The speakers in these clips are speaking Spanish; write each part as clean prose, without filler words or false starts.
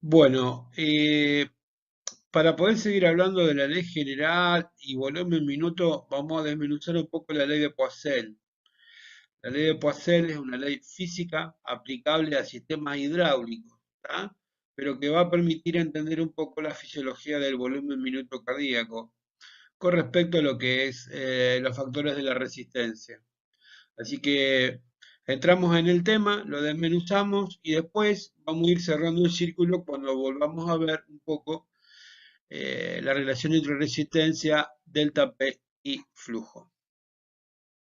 Bueno, para poder seguir hablando de la ley general y volumen minuto, vamos a desmenuzar un poco la ley de Poiseuille. La ley de Poiseuille es una ley física aplicable a sistemas hidráulicos, ¿tá? Pero que va a permitir entender un poco la fisiología del volumen minuto cardíaco con respecto a lo que es los factores de la resistencia. Así que entramos en el tema, lo desmenuzamos y después vamos a ir cerrando el círculo cuando volvamos a ver un poco la relación entre resistencia, delta P y flujo.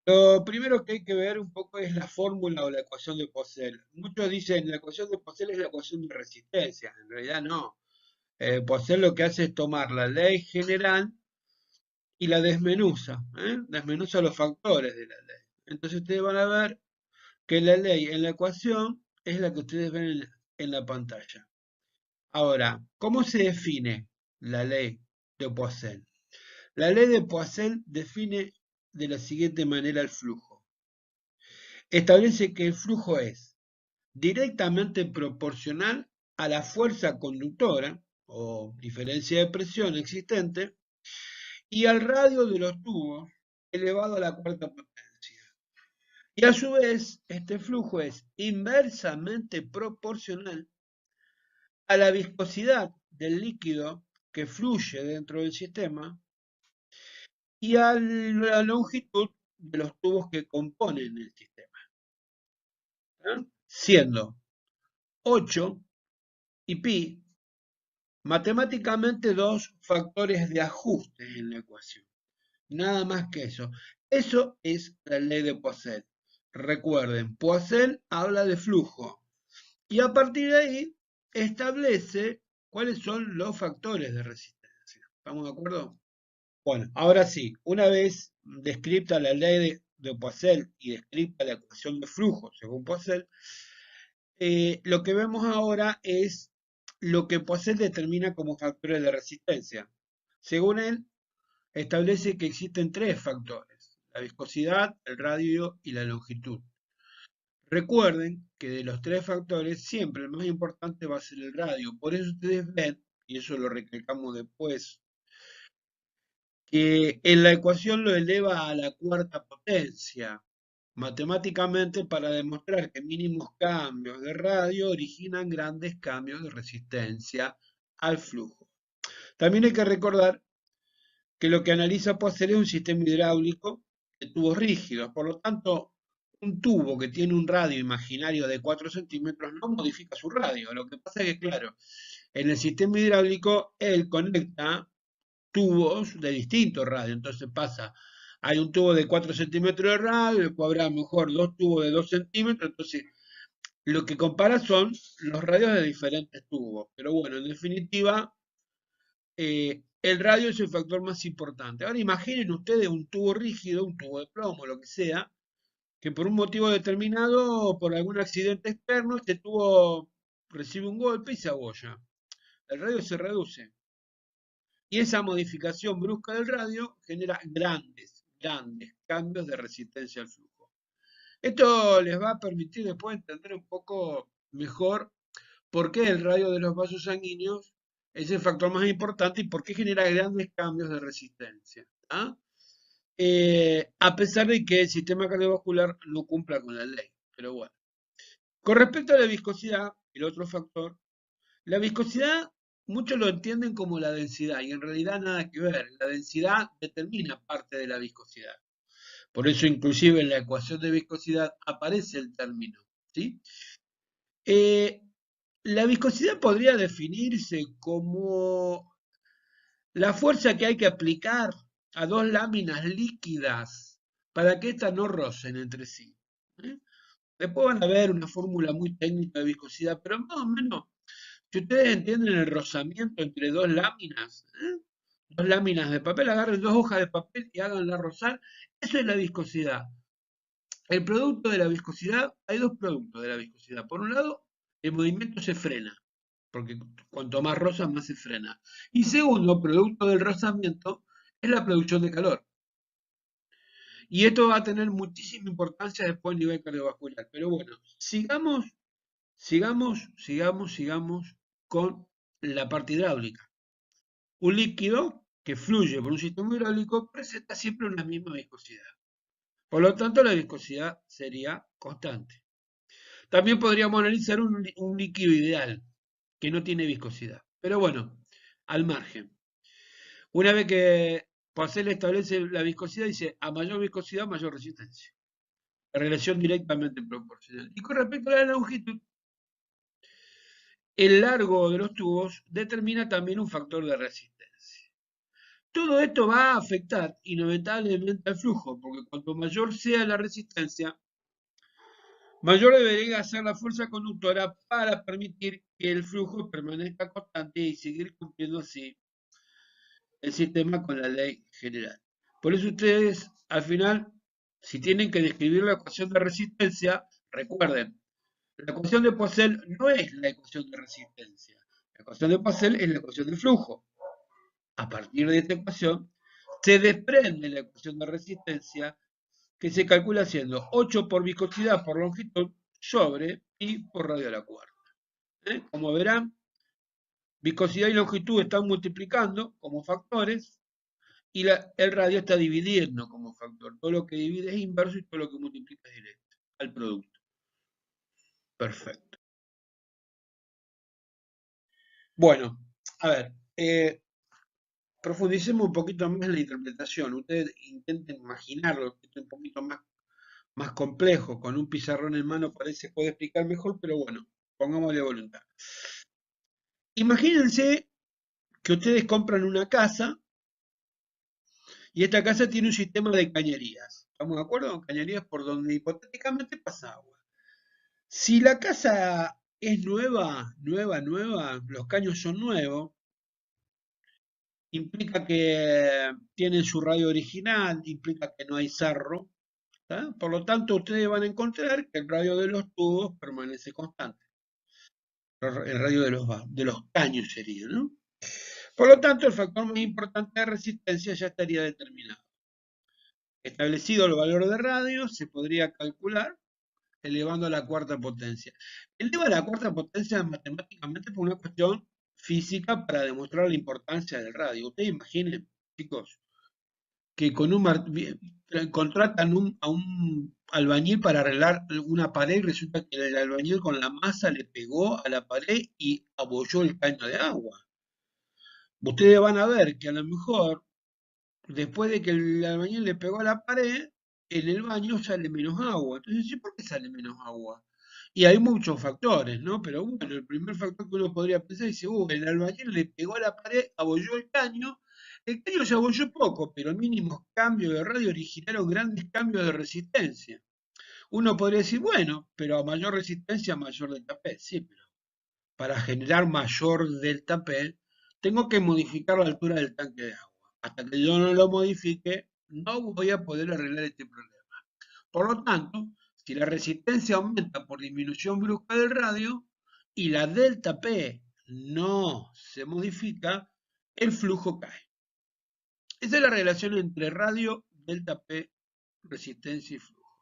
Lo primero que hay que ver un poco es la fórmula o la ecuación de Poiseuille. Muchos dicen la ecuación de Poiseuille es la ecuación de resistencia. En realidad no. Poiseuille lo que hace es tomar la ley general y la desmenuza. Desmenuza los factores de la ley. Entonces ustedes van a ver que la ley en la ecuación es la que ustedes ven en la pantalla. Ahora, ¿cómo se define la ley de Poiseuille? La ley de Poiseuille define de la siguiente manera el flujo. Establece que el flujo es directamente proporcional a la fuerza conductora o diferencia de presión existente y al radio de los tubos elevado a la cuarta potencia. Y a su vez, este flujo es inversamente proporcional a la viscosidad del líquido que fluye dentro del sistema y a la longitud de los tubos que componen el sistema, ¿eh? Siendo 8 y pi matemáticamente dos factores de ajuste en la ecuación. Nada más que eso. Eso es la ley de Poiseuille. Recuerden, Poiseuille habla de flujo y a partir de ahí establece cuáles son los factores de resistencia. ¿Estamos de acuerdo? Bueno, ahora sí, una vez descripta la ley de Poiseuille y descripta la ecuación de flujo según Poiseuille, lo que vemos ahora es lo que Poiseuille determina como factores de resistencia. Según él, establece que existen tres factores: la viscosidad, el radio y la longitud. Recuerden que de los tres factores siempre el más importante va a ser el radio. Por eso ustedes ven, y eso lo recalcamos después, que en la ecuación lo eleva a la cuarta potencia, matemáticamente para demostrar que mínimos cambios de radio originan grandes cambios de resistencia al flujo. También hay que recordar que lo que analiza Poiseuille es un sistema hidráulico de tubos rígidos, por lo tanto, un tubo que tiene un radio imaginario de 4 centímetros no modifica su radio. Lo que pasa es que, claro, en el sistema hidráulico él conecta tubos de distintos radios. Entonces pasa, hay un tubo de 4 centímetros de radio, después habrá mejor dos tubos de 2 centímetros. Entonces, lo que compara son los radios de diferentes tubos. Pero bueno, en definitiva, el radio es el factor más importante. Ahora imaginen ustedes un tubo rígido, un tubo de plomo, lo que sea, que por un motivo determinado, o por algún accidente externo, este tubo recibe un golpe y se abolla. El radio se reduce. Y esa modificación brusca del radio genera grandes cambios de resistencia al flujo. Esto les va a permitir después entender un poco mejor por qué el radio de los vasos sanguíneos es el factor más importante y por qué genera grandes cambios de resistencia. ¿Ah? A pesar de que el sistema cardiovascular no cumpla con la ley. Pero bueno. Con respecto a la viscosidad, el otro factor, la viscosidad muchos lo entienden como la densidad y en realidad nada que ver. La densidad determina parte de la viscosidad. Por eso inclusive en la ecuación de viscosidad aparece el término. ¿Sí? Eh, la viscosidad podría definirse como la fuerza que hay que aplicar a dos láminas líquidas para que éstas no rocen entre sí. ¿Eh? Después van a ver una fórmula muy técnica de viscosidad, pero más o menos, si ustedes entienden el rozamiento entre dos láminas de papel, agarren dos hojas de papel y háganla rozar, eso es la viscosidad. El producto de la viscosidad, hay dos productos de la viscosidad. Por un lado, el movimiento se frena, porque cuanto más rosa, más se frena. Y segundo, producto del rozamiento, es la producción de calor. Y esto va a tener muchísima importancia después a nivel cardiovascular. Pero bueno, sigamos con la parte hidráulica. Un líquido que fluye por un sistema hidráulico presenta siempre una misma viscosidad. Por lo tanto, la viscosidad sería constante. También podríamos analizar un líquido ideal que no tiene viscosidad. Pero bueno, al margen. Una vez que Pascal establece la viscosidad, dice a mayor viscosidad, mayor resistencia. La relación directamente proporcional. Y con respecto a la longitud, el largo de los tubos determina también un factor de resistencia. Todo esto va a afectar inevitablemente al flujo, porque cuanto mayor sea la resistencia, mayor debería ser la fuerza conductora para permitir que el flujo permanezca constante y seguir cumpliendo así el sistema con la ley general. Por eso ustedes, al final, si tienen que describir la ecuación de resistencia, recuerden, la ecuación de Poiseuille no es la ecuación de resistencia. La ecuación de Poiseuille es la ecuación de flujo. A partir de esta ecuación, se desprende la ecuación de resistencia que se calcula haciendo 8 por viscosidad por longitud sobre pi por radio a la cuarta. Como verán, viscosidad y longitud están multiplicando como factores y el radio está dividiendo como factor. Todo lo que divide es inverso y todo lo que multiplica es directo al producto. Perfecto. Bueno, a ver, profundicemos un poquito más en la interpretación. Ustedes intenten imaginarlo, que es un poquito más complejo. Con un pizarrón en mano parece puede explicar mejor, pero bueno, pongámosle voluntad. Imagínense que ustedes compran una casa y esta casa tiene un sistema de cañerías. ¿Estamos de acuerdo? Cañerías por donde hipotéticamente pasa agua. Si la casa es nueva, los caños son nuevos, implica que tienen su radio original, implica que no hay sarro, ¿tá? Por lo tanto, ustedes van a encontrar que el radio de los tubos permanece constante. El radio de los caños sería, ¿no? Por lo tanto, el factor más importante de resistencia ya estaría determinado. Establecido el valor de radio, se podría calcular elevando a la cuarta potencia. Eleva a la cuarta potencia matemáticamente por una cuestión física para demostrar la importancia del radio. Ustedes imaginen, chicos, que contratan a un albañil para arreglar una pared y resulta que el albañil con la masa le pegó a la pared y abolló el caño de agua. Ustedes van a ver que a lo mejor después de que el albañil le pegó a la pared, en el baño sale menos agua. Entonces, ¿sí? ¿Por qué sale menos agua? Y hay muchos factores, ¿no? Pero bueno, el primer factor que uno podría pensar es, el albañil le pegó a la pared, abolló el caño se abolló poco, pero mínimos cambios de radio originaron grandes cambios de resistencia. Uno podría decir, bueno, pero a mayor resistencia, mayor delta P. Sí, pero para generar mayor delta P, tengo que modificar la altura del tanque de agua. Hasta que yo no lo modifique, no voy a poder arreglar este problema. Por lo tanto, si la resistencia aumenta por disminución brusca del radio y la delta P no se modifica, el flujo cae. Esa es la relación entre radio, delta P, resistencia y flujo.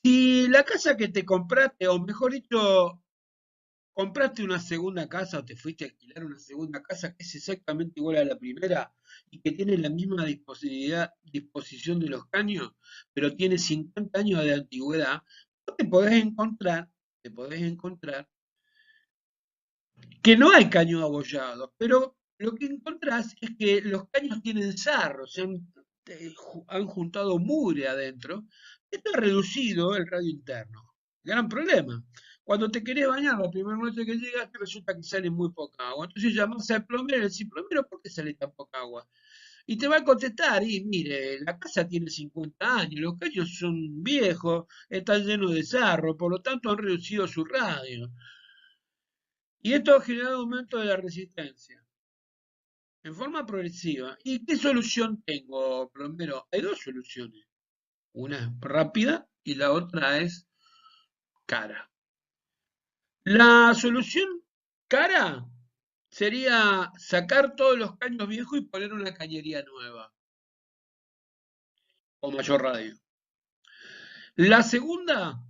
Si la casa que te compraste, o mejor dicho, compraste una segunda casa o te fuiste a alquilar una segunda casa que es exactamente igual a la primera y que tiene la misma disposición de los caños, pero tiene 50 años de antigüedad, vos te podés encontrar que no hay caños abollados, pero lo que encontrás es que los caños tienen sarro, han juntado mugre adentro. Esto ha reducido el radio interno. Gran problema. Cuando te querés bañar la primera noche que llegas, te resulta que sale muy poca agua. Entonces llamás al plomero y le decís, plomero, ¿por qué sale tan poca agua? Y te va a contestar, y mire, la casa tiene 50 años, los caños son viejos, están llenos de sarro, por lo tanto han reducido su radio. Y esto ha generado aumento de la resistencia en forma progresiva. ¿Y qué solución tengo, plomero? Hay dos soluciones. Una es rápida y la otra es cara. La solución cara sería sacar todos los caños viejos y poner una cañería nueva o mayor radio. La segunda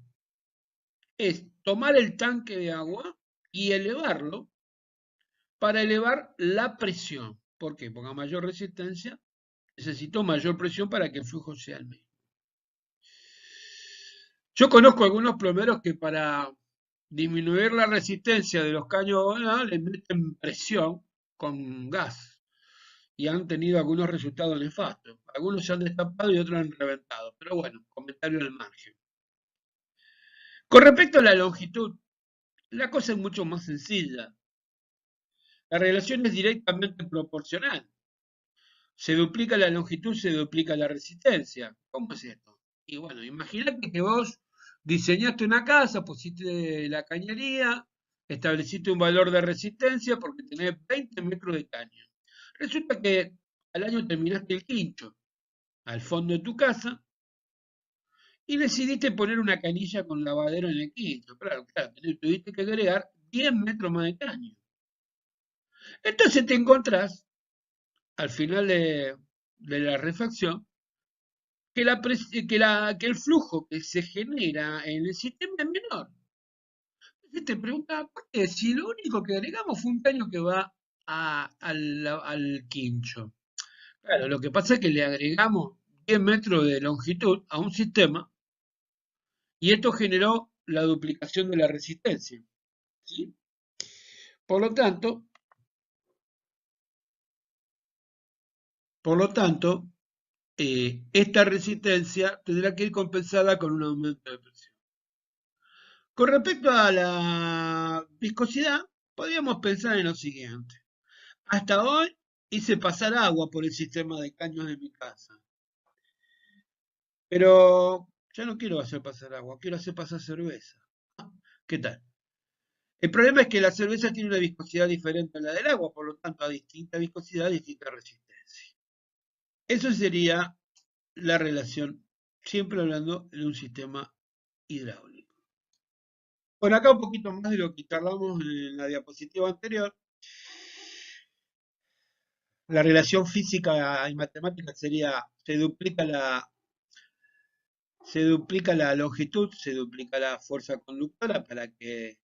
es tomar el tanque de agua y elevarlo para elevar la presión. ¿Por qué? Porque a mayor resistencia necesito mayor presión para que el flujo sea el mismo. Yo conozco algunos plomeros que para disminuir la resistencia de los caños abonados le meten presión con gas y han tenido algunos resultados nefastos. Algunos se han destapado y otros han reventado. Pero bueno, comentario al margen. Con respecto a la longitud, la cosa es mucho más sencilla. La relación es directamente proporcional. Se duplica la longitud, se duplica la resistencia. ¿Cómo es esto? Y bueno, imagínate que vos diseñaste una casa, pusiste la cañería, estableciste un valor de resistencia porque tenés 20 metros de caño. Resulta que al año terminaste el quincho al fondo de tu casa y decidiste poner una canilla con lavadero en el quincho. Claro, tuviste que agregar 10 metros más de caño. Entonces te encontrás al final de la refacción que el flujo que se genera en el sistema es menor. Entonces te preguntas, ¿por qué? Si lo único que agregamos fue un caño que va al quincho. Claro, lo que pasa es que le agregamos 10 metros de longitud a un sistema y esto generó la duplicación de la resistencia. ¿Sí? Por lo tanto, por lo tanto, esta resistencia tendrá que ir compensada con un aumento de presión. Con respecto a la viscosidad, podríamos pensar en lo siguiente. Hasta hoy hice pasar agua por el sistema de caños de mi casa, pero ya no quiero hacer pasar agua, quiero hacer pasar cerveza. ¿Qué tal? El problema es que la cerveza tiene una viscosidad diferente a la del agua, por lo tanto, a distinta viscosidad, distinta resistencia. Eso sería la relación, siempre hablando de un sistema hidráulico. Bueno, acá un poquito más de lo que charlamos en la diapositiva anterior. La relación física y matemática sería, se duplica la longitud, se duplica la fuerza conductora para que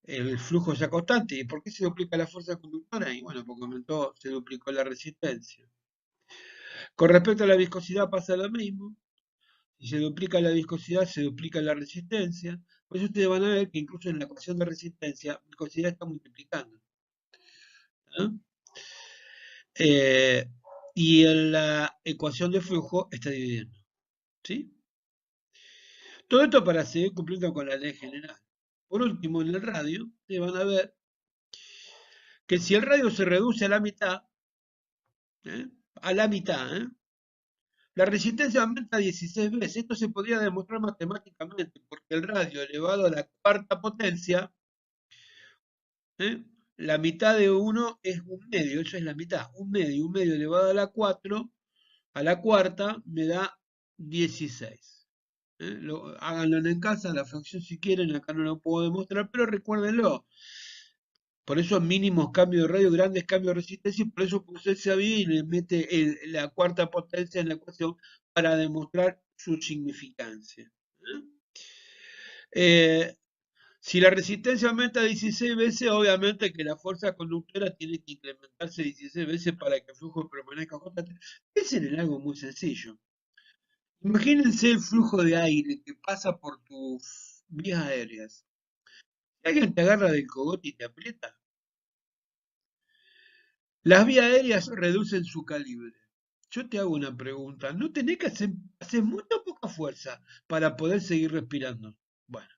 el flujo sea constante. ¿Y por qué se duplica la fuerza conductora? Y bueno, porque aumentó, se duplicó la resistencia. Con respecto a la viscosidad pasa lo mismo. Si se duplica la viscosidad, se duplica la resistencia. Por eso ustedes van a ver que incluso en la ecuación de resistencia, viscosidad está multiplicando. ¿No? Eh, y en la ecuación de flujo está dividiendo. ¿Sí? Todo esto para seguir cumpliendo con la ley general. Por último, en el radio, ustedes van a ver que si el radio se reduce ¿eh? A la mitad, la resistencia aumenta 16 veces. Esto se podría demostrar matemáticamente, porque el radio elevado a la cuarta potencia, ¿eh? La mitad de uno es un medio, eso es la mitad. Un medio elevado a la 4, a la cuarta, me da 16. Háganlo en casa, la fracción si quieren, acá no lo puedo demostrar, pero recuérdenlo. Por eso mínimos cambios de radio, grandes cambios de resistencia, y por eso Purcell sabía y le mete la cuarta potencia en la ecuación para demostrar su significancia. ¿Eh? Eh, si la resistencia aumenta 16 veces, obviamente que la fuerza conductora tiene que incrementarse 16 veces para que el flujo permanezca constante. Piensen en algo muy sencillo. Imagínense el flujo de aire que pasa por tus vías aéreas. Si alguien te agarra del cogote y te aprieta, las vías aéreas reducen su calibre. Yo te hago una pregunta. ¿No tenés que hacer mucha poca fuerza para poder seguir respirando? Bueno,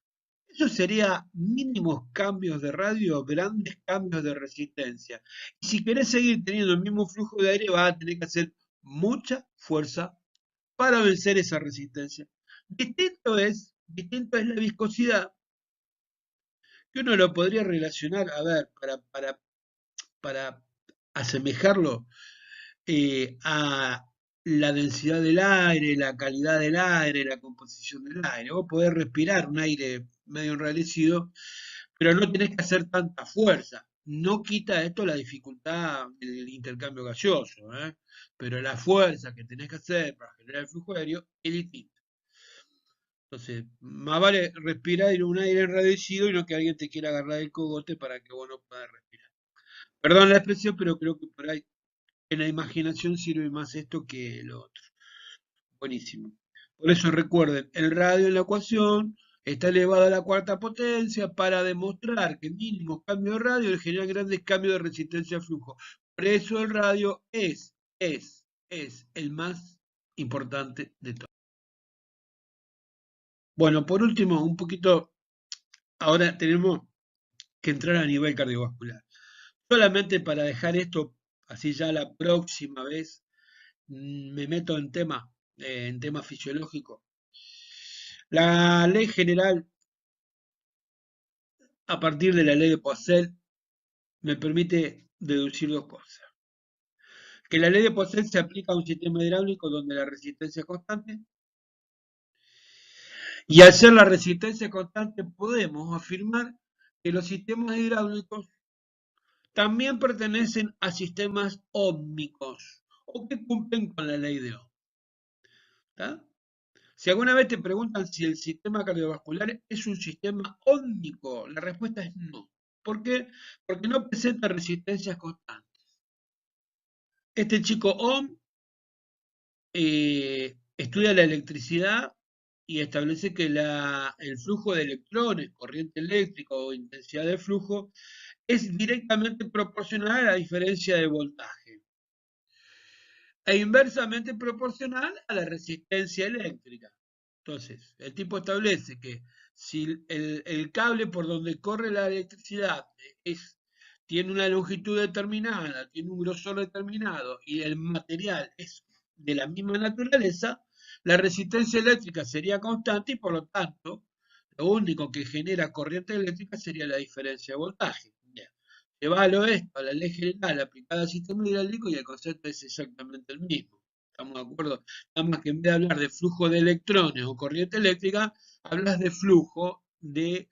eso sería mínimos cambios de radio, grandes cambios de resistencia. Y si querés seguir teniendo el mismo flujo de aire, vas a tener que hacer mucha fuerza para vencer esa resistencia. Distinto es la viscosidad, que uno lo podría relacionar, a ver, para asemejarlo a la densidad del aire, la calidad del aire, la composición del aire. Vos podés respirar un aire medio enrarecido, pero no tenés que hacer tanta fuerza. No quita esto la dificultad del intercambio gaseoso, pero la fuerza que tenés que hacer para generar el flujo aéreo es distinta. Entonces, más vale respirar en un aire enrarecido y no que alguien te quiera agarrar el cogote para que vos no puedas respirar. Perdón la expresión, pero creo que por ahí en la imaginación sirve más esto que lo otro. Buenísimo. Por eso recuerden, el radio en la ecuación está elevado a la cuarta potencia para demostrar que mínimos cambios de radio le generan grandes cambios de resistencia al flujo. Por eso el radio es el más importante de todos. Bueno, por último, un poquito, ahora tenemos que entrar a nivel cardiovascular. Solamente para dejar esto, así ya la próxima vez me meto en tema fisiológico. La ley general, a partir de la ley de Poiseuille, me permite deducir dos cosas. Que la ley de Poiseuille se aplica a un sistema hidráulico donde la resistencia es constante, y al ser la resistencia constante podemos afirmar que los sistemas hidráulicos también pertenecen a sistemas óhmicos o que cumplen con la ley de Ohm. ¿Tá? Si alguna vez te preguntan si el sistema cardiovascular es un sistema óhmico, la respuesta es no. ¿Por qué? Porque no presenta resistencias constantes. Este chico Ohm estudia la electricidad y establece que el flujo de electrones, corriente eléctrica o intensidad de flujo, es directamente proporcional a la diferencia de voltaje e inversamente proporcional a la resistencia eléctrica. Entonces, el tipo establece que si el cable por donde corre la electricidad tiene una longitud determinada, tiene un grosor determinado y el material es de la misma naturaleza, la resistencia eléctrica sería constante y por lo tanto, lo único que genera corriente eléctrica sería la diferencia de voltaje. Bien. Llevalo esto a la ley general aplicada al sistema hidráulico y el concepto es exactamente el mismo. ¿Estamos de acuerdo? Nada más que en vez de hablar de flujo de electrones o corriente eléctrica, hablas de flujo de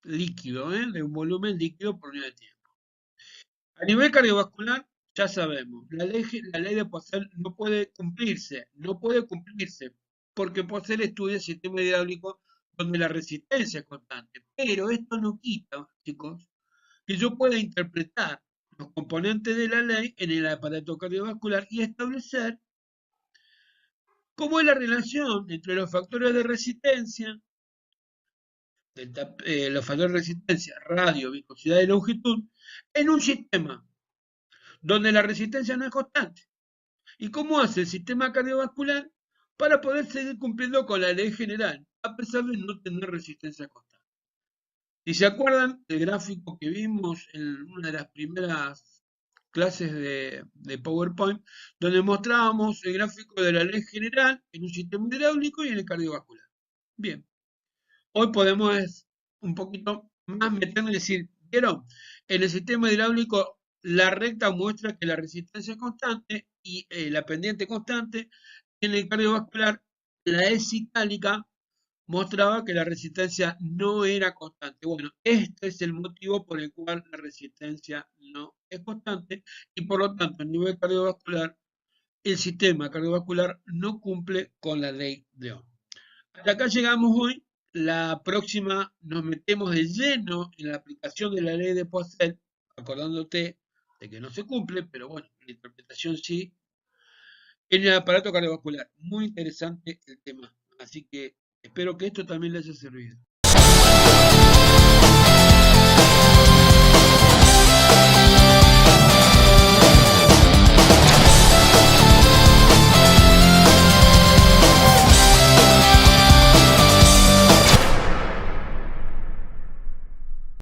líquido, de un volumen líquido por unidad de tiempo. A nivel cardiovascular, ya sabemos, la ley de Poiseuille no puede cumplirse, porque Poiseuille estudia el sistema hidráulico donde la resistencia es constante. Pero esto no quita, chicos, que yo pueda interpretar los componentes de la ley en el aparato cardiovascular y establecer cómo es la relación entre los factores de resistencia, los factores de resistencia, radio, viscosidad y longitud, en un sistema donde la resistencia no es constante. ¿Y cómo hace el sistema cardiovascular para poder seguir cumpliendo con la ley general, a pesar de no tener resistencia constante? Si se acuerdan del gráfico que vimos en una de las primeras clases de PowerPoint, donde mostrábamos el gráfico de la ley general en un sistema hidráulico y en el cardiovascular. Bien, hoy podemos un poquito más meternos y decir, ¿vieron? En el sistema hidráulico la recta muestra que la resistencia es constante y la pendiente constante. En el cardiovascular, la S itálica mostraba que la resistencia no era constante. Bueno, este es el motivo por el cual la resistencia no es constante y por lo tanto a nivel cardiovascular el sistema cardiovascular no cumple con la ley de Ohm. Hasta acá llegamos hoy. La próxima nos metemos de lleno en la aplicación de la ley de Poiseuille, acordándote de que no se cumple, pero bueno, la interpretación sí, en el aparato cardiovascular. Muy interesante el tema. Así que espero que esto también les haya servido.